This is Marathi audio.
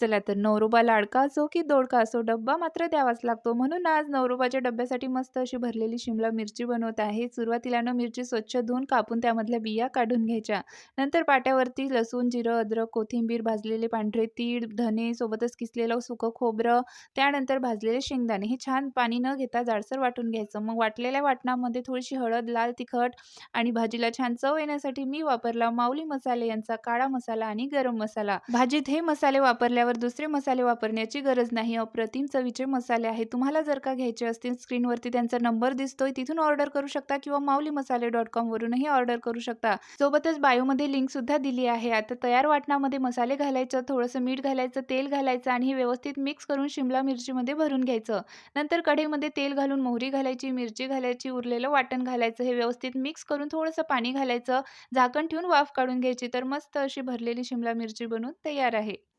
चला तर नवरोबा लाडका असो की दोडका असो, डब्बा मात्र द्यावाच लागतो. म्हणून आज नवरोबाच्या डब्यासाठी मस्त अशी भरलेली शिमला मिरची बनवत आहे. सुरुवातीला मिरची स्वच्छ धुवून कापून त्यामधल्या बिया काढून घ्यायच्या. नंतर पाट्यावरती लसूण, जिरं, अद्रक, कोथिंबीर, भाजलेले पांढरे तीळ, धने सोबतच किसलेलं सुकं खोबरं, त्यानंतर भाजलेले शेंगदाणे हे छान पाणी न घेता जाडसर वाटून घ्यायचं. मग वाटलेल्या वाटणामध्ये थोडीशी हळद, लाल तिखट आणि भाजीला छान चव येण्यासाठी मी वापरला माऊली मसाले यांचा काळा मसाला आणि गरम मसाला. भाजीत हे मसाले वापरल्यावर दुसरे मसाले वापरण्याची गरज नाही. अप्रतिम चवीचे मसाले आहेत. तुम्हाला जर का घ्यायचे असतील स्क्रीनवरती त्यांचा नंबर दिसतोय तिथून ऑर्डर करू शकता किंवा माऊलीमसाले.com वरूनही ऑर्डर करू शकता. सोबतच बायोमध्ये लिंक सुद्धा दिली आहे. आता तयार वाटणामध्ये मसाले घालायचं, थोडंसं मीठ घालायचं, तेल घालायचं आणि हे व्यवस्थित मिक्स करून शिमला मिरचीमध्ये भरून घ्यायचं. नंतर कढईमध्ये तेल घालून मोहरी घालायची, मिरची घालायची, उरलेलं वाटण घालायचं. हे व्यवस्थित मिक्स करून थोडंसं पाणी घालायचं, झाकण ठेवून वाफ काढून घ्यायची. तर मस्त अशी भरलेली शिमला मिरची बनून तयार आहे.